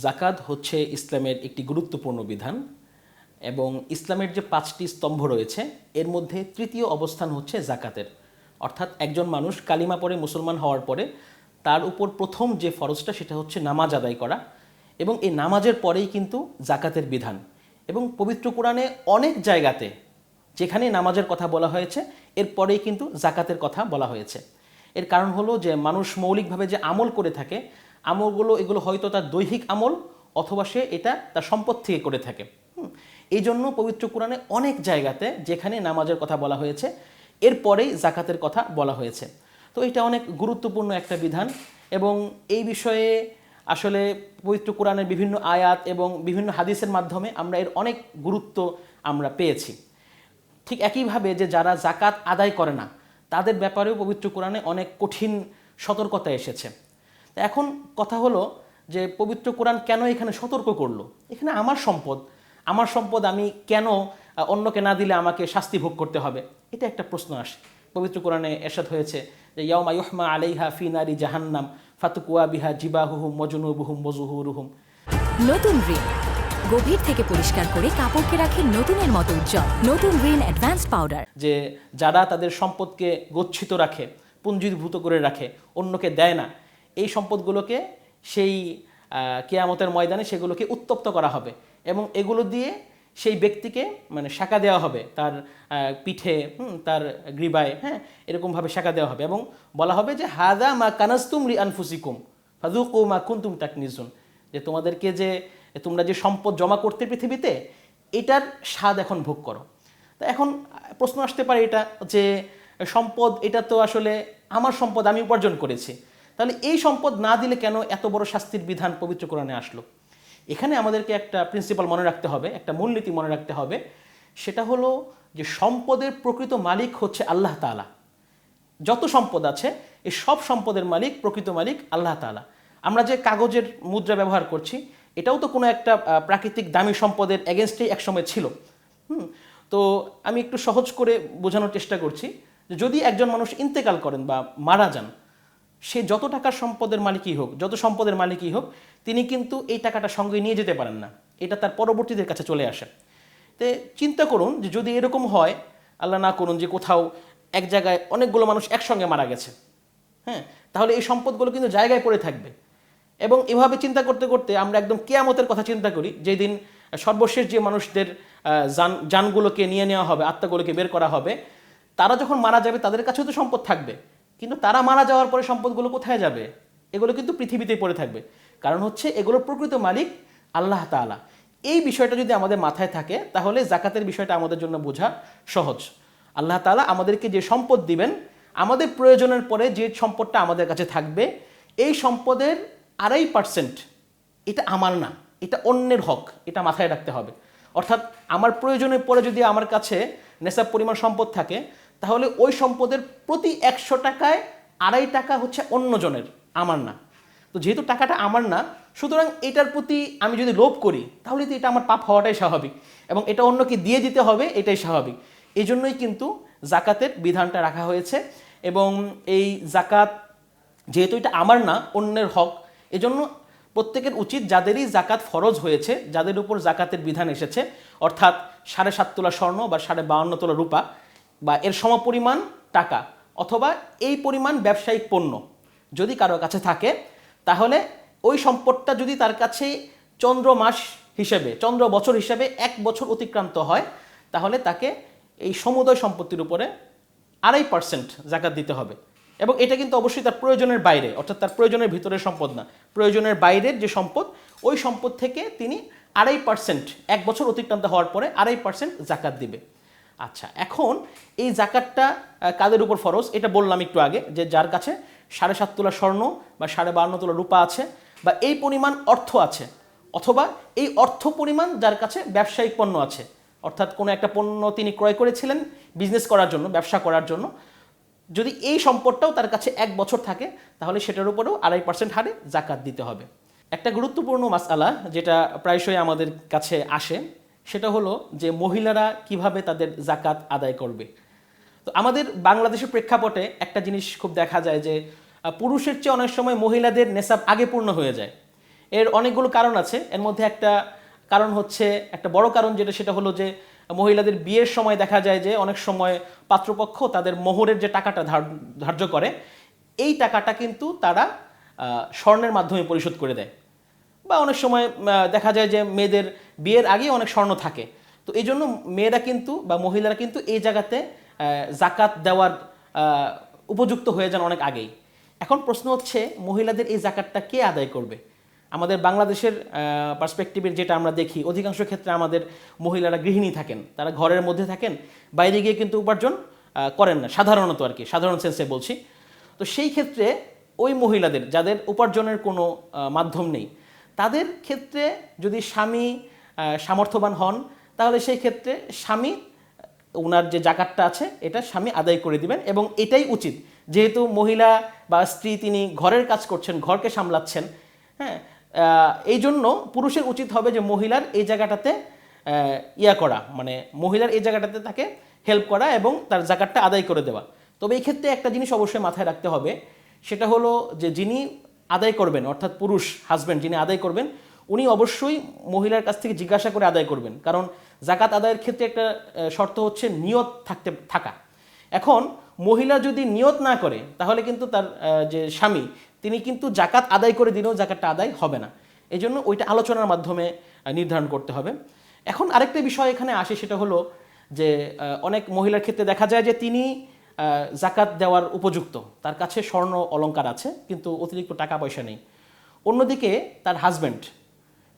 জাকাত হচ্ছে ইসলামের একটি গুরুত্বপূর্ণ বিধান এবং ইসলামের যে 5টি স্তম্ভ রয়েছে এর মধ্যে তৃতীয় অবস্থান হচ্ছে জাকাতের। অর্থাৎ একজন মানুষ কালিমা পড়ে মুসলমান হওয়ার পরে তার উপর প্রথম যে ফরজটা সেটা হচ্ছে নামাজ আদায় করা এবং এই নামাজের পরেই কিন্তু জাকাতের বিধান। এবং পবিত্র কোরআনে অনেক জায়গাতে যেখানে নামাজের কথা বলা হয়েছে এরপরেই কিন্তু জাকাতের কথা বলা হয়েছে। এর কারণ হলো যে মানুষ মৌলিকভাবে যে আমল করে থাকে আমলগুলো এগুলো হয়তো তার দৈহিক আমল অথবা সে এটা তার সম্পদ থেকে করে থাকে। এই জন্য পবিত্র কোরআনে অনেক জায়গাতে যেখানে নামাজের কথা বলা হয়েছে এরপরেই জাকাতের কথা বলা হয়েছে। তো এটা অনেক গুরুত্বপূর্ণ একটা বিধান এবং এই বিষয়ে আসলে পবিত্র কোরআনের বিভিন্ন আয়াত এবং বিভিন্ন হাদিসের মাধ্যমে আমরা এর অনেক গুরুত্ব আমরা পেয়েছি। ঠিক একইভাবে যে যারা জাকাত আদায় করে না তাদের ব্যাপারেও পবিত্র কোরআনে অনেক কঠিন সতর্কতা এসেছে। এখন কথা হলো যে পবিত্র কোরআন কেন এখানে সতর্ক করলো? এখানে আমার সম্পদ আমি কেন অন্যকে না দিলে আমাকে শাস্তি ভোগ করতে হবে, এটা একটা প্রশ্ন আসে। পবিত্র কোরআনে এরশাদ হয়েছে যে ইয়াউমা ইউহমা আলাইহা ফি নারি জাহান্নাম ফাতুকুয়া বিহা জিবাহুহুম ওয়াজুনুবুহুম ওয়াজুহুরুহুম। নতুন রিন গভীর থেকে পরিষ্কার করে কাপড়কে রাখে নতুনের মতো উজ্জ্বল। নতুন রিন অ্যাডভান্স পাউডার। যে যারা তাদের সম্পদকে গচ্ছিত রাখে, পুঞ্জীভূত করে রাখে, অন্যকে দেয় না, এই সম্পদগুলোকে সেই কিয়ামতের ময়দানে সেগুলোকে উত্তপ্ত করা হবে এবং এগুলো দিয়ে সেই ব্যক্তিকে মানে শাঁকা দেওয়া হবে তার পিঠে, তার গ্রীবায়, এরকমভাবে শাঁকা দেওয়া হবে এবং বলা হবে যে হাদা মা কানাস্তুম লি আনফুসিকুম ফাযুকু মা কুনতুম তাকনিজুন। যে তোমাদেরকে যে তোমরা যে সম্পদ জমা করতে পৃথিবীতে এটার স্বাদ এখন ভোগ করো। তা এখন প্রশ্ন আসতে পারে এটা যে সম্পদ এটা তো আসলে আমার সম্পদ, আমি উপার্জন করেছি, তাহলে এই সম্পদ না দিলে কেন এত বড় শাস্তির বিধান পবিত্র কোরআনে আসলো? এখানে আমাদেরকে একটা প্রিন্সিপাল মনে রাখতে হবে, একটা মূলনীতি মনে রাখতে হবে। সেটা হলো যে সম্পদের প্রকৃত মালিক হচ্ছে আল্লাহ তাআলা। যত সম্পদ আছে এই সব সম্পদের মালিক, প্রকৃত মালিক আল্লাহ তাআলা। আমরা যে কাগজের মুদ্রা ব্যবহার করছি এটাও তো কোনো একটা প্রাকৃতিক দামি সম্পদের এগেনস্টেই একসময় ছিল। তো আমি একটু সহজ করে বোঝানোর চেষ্টা করছি যে যদি একজন মানুষ ইন্তেকাল করেন বা মারা যান, সে যত টাকার সম্পদের মালিকই হোক, যত সম্পদের মালিকই হোক, তিনি কিন্তু এই টাকাটা সঙ্গে নিয়ে যেতে পারেন না, এটা তার পরবর্তীদের কাছে চলে আসে। তো চিন্তা করুন যে যদি এরকম হয়, আল্লাহ না করুন, যে কোথাও এক জায়গায় অনেকগুলো মানুষ একসঙ্গে মারা গেছে, তাহলে এই সম্পদগুলো কিন্তু জায়গায় পড়ে থাকবে। এবং এভাবে চিন্তা করতে করতে আমরা একদম কিয়ামতের কথা চিন্তা করি, যেদিন সর্বশেষ যে মানুষদের জানগুলোকে নিয়ে নেওয়া হবে, আত্মাগুলোকে বের করা হবে, তারা যখন মারা যাবে তাদের কাছেও তো সম্পদ থাকবে, কিন্তু তারা মারা যাওয়ার পরে সম্পদগুলো কোথায় যাবে? এগুলো কিন্তু পৃথিবীতেই পড়ে থাকবে। কারণ হচ্ছে এগুলোর প্রকৃত মালিক আল্লাহ তাআলা। এই বিষয়টা যদি আমাদের মাথায় থাকে তাহলে জাকাতের বিষয়টা আমাদের জন্য বোঝা সহজ। আল্লাহ তাআলা আমাদেরকে যে সম্পদ দিবেন, আমাদের প্রয়োজনের পরে যে সম্পদটা আমাদের কাছে থাকবে, এই সম্পদের 2.5% এটা আমার না, এটা অন্যের হক, এটা মাথায় রাখতে হবে। অর্থাৎ আমার প্রয়োজনের পরে যদি আমার কাছে নেশাব পরিমাণ সম্পদ থাকে, তাহলে ওই সম্পদের প্রতি 100 টাকায় 2.5 টাকা হচ্ছে অন্যজনের, আমার না। তো যেহেতু টাকাটা আমার না, সুতরাং এটার প্রতি আমি যদি লোভ করি তাহলে তো এটা আমার পাপ হওয়াটাই স্বাভাবিক এবং এটা অন্যকে দিয়ে দিতে হবে, এটাই স্বাভাবিক। এই জন্যই কিন্তু জাকাতের বিধানটা রাখা হয়েছে। এবং এই জাকাত যেহেতু এটা আমার না, অন্যের হক, এজন্য প্রত্যেকের উচিত যাদেরই জাকাত ফরজ হয়েছে, যাদের উপর জাকাতের বিধান এসেছে, অর্থাৎ 7.5 তোলা স্বর্ণ বা 52.5 তোলা রূপা বা এর সমপরিমাণ টাকা অথবা এই পরিমাণ ব্যবসায়িক পণ্য যদি কারো কাছে থাকে, তাহলে ওই সম্পদটা যদি তার কাছে চন্দ্র মাস হিসেবে, চন্দ্র বছর হিসেবে 1 বছর অতিক্রান্ত হয়, তাহলে তাকে এই সমুদয় সম্পত্তির উপরে 2.5% জাকাত দিতে হবে। এবং এটা কিন্তু অবশ্যই তার প্রয়োজনের বাইরে, অর্থাৎ তার প্রয়োজনের ভিতরের সম্পদ না, প্রয়োজনের বাইরের যে সম্পদ, ওই সম্পদ থেকে তিনি 2.5%, 1 বছর অতিক্রান্ত হওয়ার পরে 2.5% জাকাত দিবে। আচ্ছা, এখন এই জাকাতটা কাদের উপর ফরজ এটা বললাম একটু আগে, যে যার কাছে 7.5 তোলা স্বর্ণ বা 52.5 তোলা রূপা আছে বা এই পরিমাণ অর্থ আছে, অথবা এই অর্থ পরিমাণ যার কাছে ব্যবসায়িক পণ্য আছে, অর্থাৎ কোনো একটা পণ্য তিনি ক্রয় করেছিলেন বিজনেস করার জন্য, ব্যবসা করার জন্য, যদি এই সম্পদটাও তার কাছে 1 বছর থাকে, তাহলে সেটার উপরেও 2.5% হারে জাকাত দিতে হবে। একটা গুরুত্বপূর্ণ মাসআলা যেটা প্রায়শই আমাদের কাছে আসে, সেটা হলো যে মহিলারা কিভাবে তাদের জাকাত আদায় করবে। তো আমাদের বাংলাদেশের প্রেক্ষাপটে একটা জিনিস খুব দেখা যায় যে পুরুষের চেয়ে অনেক সময় মহিলাদের নেশাব আগে পূর্ণ হয়ে যায় এর অনেকগুলো কারণ আছে। এর মধ্যে একটা কারণ হচ্ছে, একটা বড় কারণ যেটা, সেটা হলো যে মহিলাদের বিয়ের সময় দেখা যায় যে অনেক সময় পাত্রপক্ষ তাদের মোহরের যে টাকাটা ধার্য করে, এই টাকাটা কিন্তু তারা স্বর্ণের মাধ্যমে পরিশোধ করে দেয়। বা অনেক সময় দেখা যায় যে মেয়েদের বিয়ের আগেই অনেক স্বর্ণ থাকে। তো এই জন্য মেয়েরা কিন্তু বা মহিলারা কিন্তু এই জায়গাতে জাকাত দেওয়ার উপযুক্ত হয়ে যান অনেক আগেই। এখন প্রশ্ন হচ্ছে, মহিলাদের এই জাকাতটা কে আদায় করবে? আমাদের বাংলাদেশের পার্সপেক্টিভের যেটা আমরা দেখি, অধিকাংশ ক্ষেত্রে আমাদের মহিলারা গৃহিণী থাকেন, তারা ঘরের মধ্যে থাকেন, বাইরে গিয়ে কিন্তু উপার্জন করেন না সাধারণত, আর কি সাধারণ সেন্সে বলছি। তো সেই ক্ষেত্রে ওই মহিলাদের যাদের উপার্জনের কোনো মাধ্যম নেই, তাদের ক্ষেত্রে যদি স্বামী সামর্থ্যবান হন, তাহলে সেই ক্ষেত্রে স্বামী ওনার যে জাকাতটা আছে এটা স্বামী আদায় করে দিবেন, এবং এটাই উচিত। যেহেতু মহিলা বা স্ত্রী তিনি ঘরের কাজ করছেন, ঘরকে সামলাচ্ছেন, হ্যাঁ, এই জন্য পুরুষের উচিত হবে যে মহিলার এই জায়গাটাতে করা, মানে মহিলার এই জায়গাটাতে তাকে হেল্প করা এবং তার জাকাতটা আদায় করে দেওয়া। তবে এই ক্ষেত্রে একটা জিনিস অবশ্যই মাথায় রাখতে হবে, সেটা হলো যে যিনি আদায় করবেন, অর্থাৎ পুরুষ হাজব্যান্ড যিনি আদায় করবেন, উনি অবশ্যই মহিলার কাছ থেকে জিজ্ঞাসা করে আদায় করবেন। কারণ জাকাত আদায়ের ক্ষেত্রে একটা শর্ত হচ্ছে নিয়ত থাকা। এখন মহিলা যদি নিয়ত না করে, তাহলে কিন্তু তার যে স্বামী তিনি কিন্তু জাকাত আদায় করে দিলেও জাকাতটা আদায় হবে না। এই জন্য ওইটা আলোচনার মাধ্যমে নির্ধারণ করতে হবে। এখন আরেকটা বিষয় এখানে আসে, সেটা হলো যে অনেক মহিলার ক্ষেত্রে দেখা যায় যে তিনি জাকাত দেওয়ার উপযুক্ত, তার কাছে স্বর্ণ অলংকার আছে কিন্তু অতিরিক্ত টাকা পয়সা নেই। অন্যদিকে তার হাজব্যান্ড,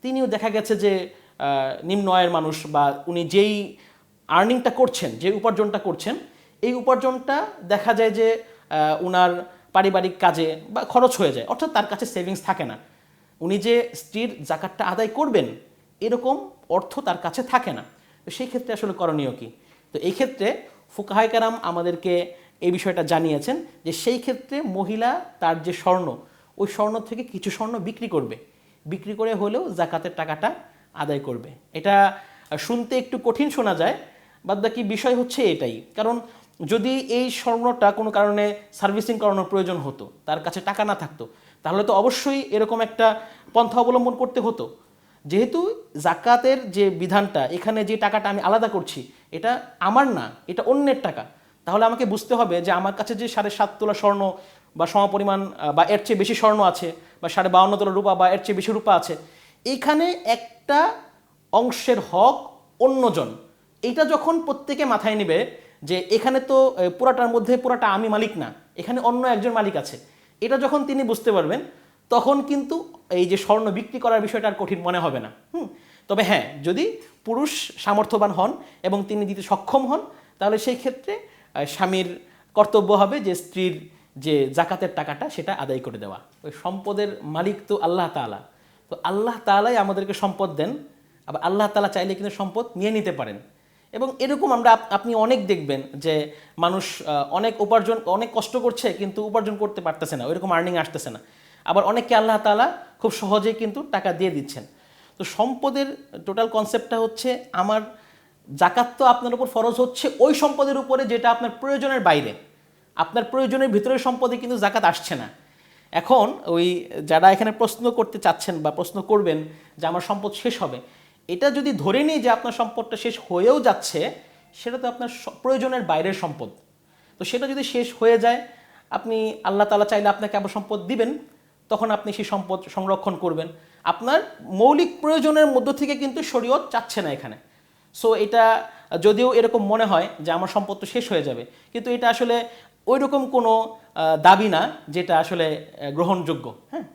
তিনিও দেখা গেছে যে নিম্ন আয়ের মানুষ, বা উনি যেই আর্নিংটা করছেন, যে উপার্জনটা করছেন, এই উপার্জনটা দেখা যায় যে উনার পারিবারিক কাজে বা খরচ হয়ে যায়, অর্থাৎ তার কাছে সেভিংস থাকে না। উনি যে স্ত্রীর জাকাতটা আদায় করবেন এরকম অর্থ তার কাছে থাকে না। তো সেই ক্ষেত্রে আসলে করণীয় কি? তো এই ক্ষেত্রে ফুকাহায়ে কেরাম আমাদেরকে এই বিষয়টা জানিয়েছেন যে সেই ক্ষেত্রে মহিলা তার যে স্বর্ণ, ওই স্বর্ণ থেকে কিছু স্বর্ণ বিক্রি করবে, বিক্রি করে হলেও জাকাতের টাকাটা আদায় করবে। এটা শুনতে একটু কঠিন শোনা যায়, বাদ বাকি বিষয় হচ্ছে এটাই। কারণ যদি এই স্বর্ণটা কোনো কারণে সার্ভিসিং করানোর প্রয়োজন হতো, তার কাছে টাকা না থাকতো, তাহলে তো অবশ্যই এরকম একটা পন্থা অবলম্বন করতে হতো। যেহেতু জাকাতের যে বিধানটা, এখানে যে টাকাটা আমি আলাদা করছি এটা আমার না, এটা অন্যের টাকা, তাহলে আমাকে বুঝতে হবে যে আমার কাছে যে 7.5 তোলা স্বর্ণ বা সমপরিমাণ বা এর চেয়ে বেশি স্বর্ণ আছে, বা 52.5 তোলা রূপা বা এর চেয়ে বেশি রূপা আছে, এইখানে একটা অংশের হক অন্যজন, এইটা যখন প্রত্যেকে মাথায় নেবে যে এখানে তো পুরাটার মধ্যে পুরাটা আমি মালিক না, এখানে অন্য একজন মালিক আছে, এটা যখন তিনি বুঝতে পারবেন, তখন কিন্তু এই যে স্বর্ণ বিক্রি করার বিষয়টা আর কঠিন মনে হবে না। তবে হ্যাঁ, যদি পুরুষ সামর্থ্যবান হন এবং তিনি দিতে সক্ষম হন, তাহলে সেই ক্ষেত্রে স্বামীর কর্তব্য হবে যে স্ত্রীর যে জাকাতের টাকাটা সেটা আদায় করে দেওয়া। ওই সম্পদের মালিক তো আল্লাহ তাআলা, তো আল্লাহ তাআলাই আমাদেরকে সম্পদ দেন, আবার আল্লাহ তাআলা চাইলে কিন্তু সম্পদ নিয়ে নিতে পারেন। এবং এরকম আপনি অনেক দেখবেন যে মানুষ অনেক উপার্জন, অনেক কষ্ট করছে কিন্তু উপার্জন করতে পারতেছে না, ওইরকম আর্নিং আসতেছে না। আবার অনেককে আল্লাহ তাআলা খুব সহজেই কিন্তু টাকা দিয়ে দিচ্ছেন। তো সম্পদের টোটাল কনসেপ্টটা হচ্ছে, আমার জাকাত তো আপনার উপর ফরজ হচ্ছে ওই সম্পদের উপরে যেটা আপনার প্রয়োজনের বাইরে, আপনার প্রয়োজনের ভিতরের সম্পদে কিন্তু জাকাত আসছে না। এখন ওই যারা এখানে প্রশ্ন করতে চাচ্ছেন বা প্রশ্ন করবেন যে আমার সম্পদ শেষ হবে, এটা যদি ধরে নিই যে আপনার সম্পদটা শেষ হয়েও যাচ্ছে, সেটা তো আপনার প্রয়োজনের বাইরের সম্পদ। তো সেটা যদি শেষ হয়ে যায়, আপনি আল্লাহ তাআলা চাইলে আপনাকে আবার সম্পদ দিবেন, তখন আপনি সেই সম্পদ সংরক্ষণ করবেন। আপনার মৌলিক প্রয়োজনের মধ্য থেকে কিন্তু শরীয়ত চাচ্ছে না এখানে। সো এটা যদিও এরকম মনে হয় যে আমার সম্পদ তো শেষ হয়ে যাবে, কিন্তু এটা আসলে ওই রকম কোনো দাবি না যেটা আসলে গ্রহণযোগ্য। হ্যাঁ,